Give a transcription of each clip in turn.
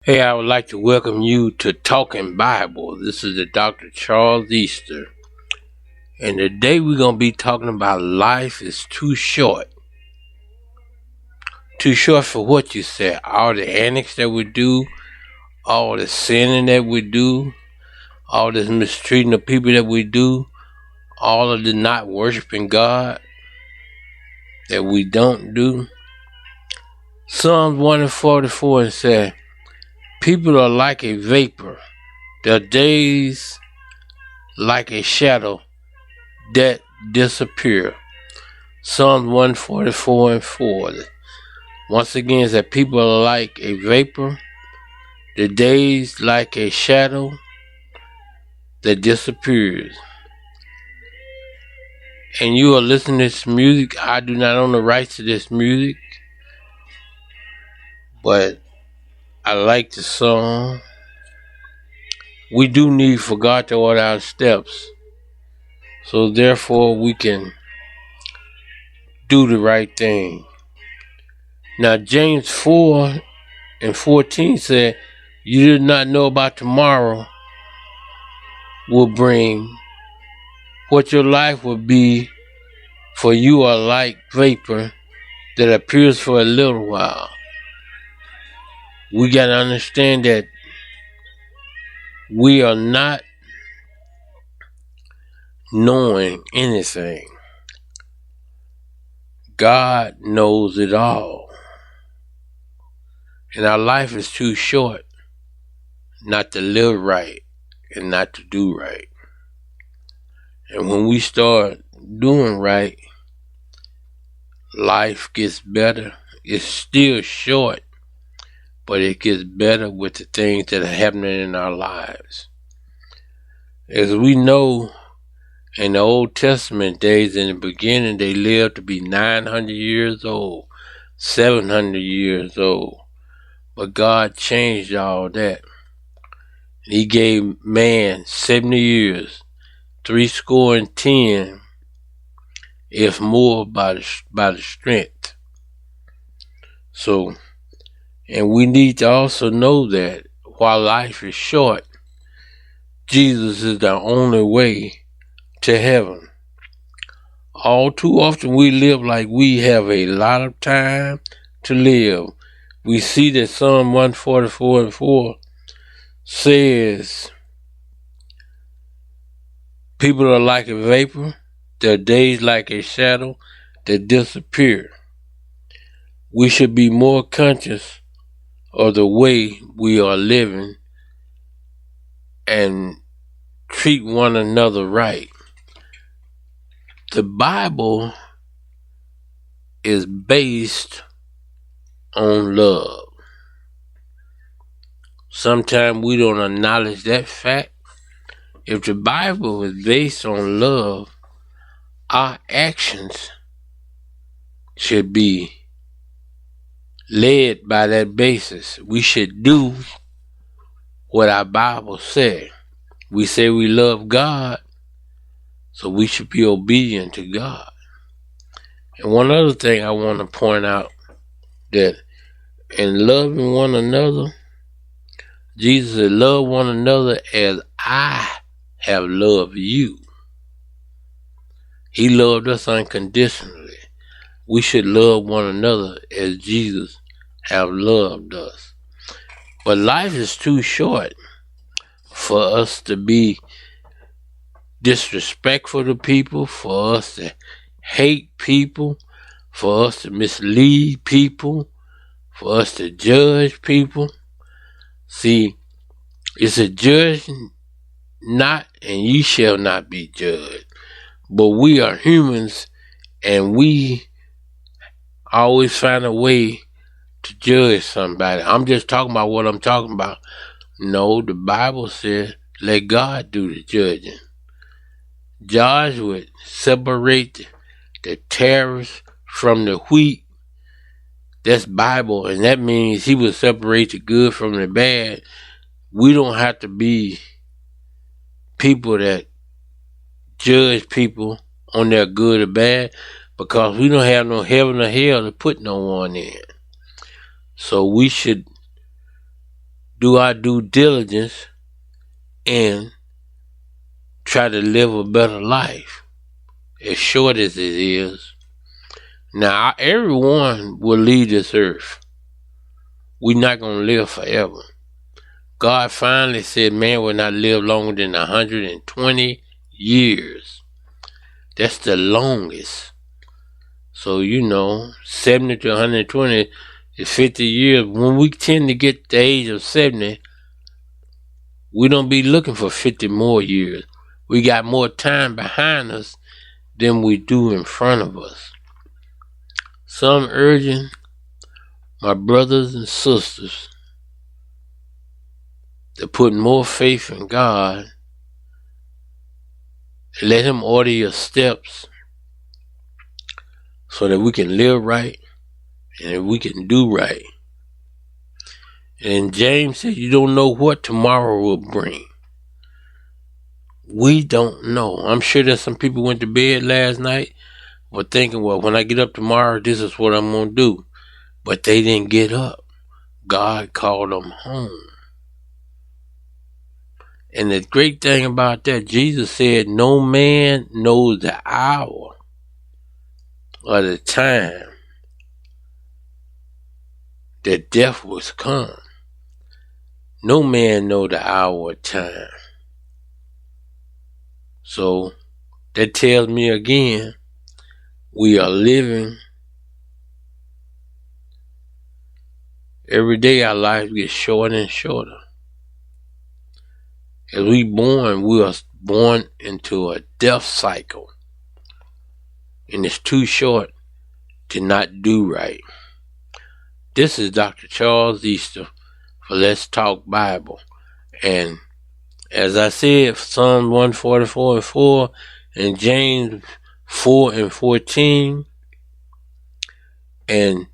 Hey, I would like to welcome you to Talking Bible. This is the Dr. Charles Easter. And today we're going to be talking about life is too short. Too short for what you said. All the antics that we do, all the sinning that we do, all this mistreating of people that we do, all of the not worshiping God that we don't do. Psalms 144 said, people are like a vapor. Their days like a shadow that disappear. Psalms 144:4. Once again, is that people are like a vapor, the days like a shadow that disappears. And you are listening to this music. I do not own the rights to this music, but I like the song. We do need for God to order our steps, so therefore we can do the right thing. Now, James 4:14 said, you did not know about tomorrow will bring, what your life will be, for you are like vapor that appears for a little while. We got to understand that we are not knowing anything. God knows it all. And our life is too short not to live right and not to do right. And when we start doing right, life gets better. It's still short, but it gets better with the things that are happening in our lives. As we know, in the Old Testament days, in the beginning, they lived to be 900 years old, 700 years old. But God changed all that. He gave man 70 years, 70, if more by the strength. So, and we need to also know that while life is short, Jesus is the only way to heaven. All too often we live like we have a lot of time to live. We see that Psalm 144:4 says, people are like a vapor, their days like a shadow that disappear. We should be more conscious of the way we are living and treat one another right. The Bible is based on love. Sometimes we don't acknowledge that fact. If the Bible is based on love, our actions should be led by that basis. We should do what our Bible says. We say we love God, so we should be obedient to God. And one other thing I want to point out, that in loving one another, Jesus said, love one another as I have loved you. He loved us unconditionally. We should love one another as Jesus have loved us. But life is too short for us to be disrespectful to people, for us to hate people, for us to mislead people, for us to judge people. See, it's a judge not, and ye shall not be judged. But we are humans, and we always find a way to judge somebody. I'm just talking about what I'm talking about. No, the Bible says, let God do the judging. Josh would separate the tares from the wheat. That's Bible, and that means he would separate the good from the bad. We don't have to be people that judge people on their good or bad, because we don't have no heaven or hell to put no one in. So we should do our due diligence and try to live a better life, as short as it is. Now, everyone will leave this earth. We're not going to live forever. God finally said man will not live longer than 120 years. That's the longest. So, 70 to 120 is 50 years. When we tend to get the age of 70, we don't be looking for 50 more years. We got more time behind us than we do in front of us. So I'm urging my brothers and sisters to put more faith in God and let Him order your steps so that we can live right and that we can do right. And James said, you don't know what tomorrow will bring. We don't know. I'm sure that some people went to bed last night were thinking, well, when I get up tomorrow, this is what I'm going to do. But they didn't get up. God called them home. And the great thing about that, Jesus said, no man knows the hour or the time that death was come. No man knows the hour or time. So that tells me again, we are living. Every day our lives get shorter and shorter. As we are born into a death cycle. And it's too short to not do right. This is Dr. Charles Easter for Let's Talk Bible. And as I said, Psalm 144:4 and James 4:14 and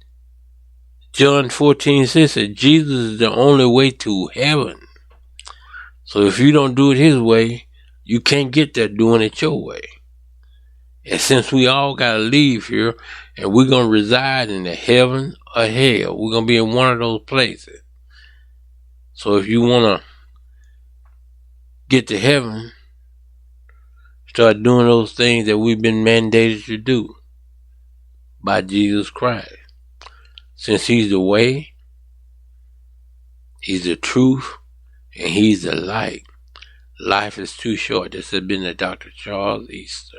John 14:6 said Jesus is the only way to heaven. So if you don't do it His way, you can't get there doing it your way. And since we all got to leave here and we're going to reside in the heaven or hell, we're going to be in one of those places. So if you want to get to heaven, start doing those things that we've been mandated to do by Jesus Christ. Since He's the way, He's the truth, and He's the light. Life is too short. This has been the Dr. Charles Easter.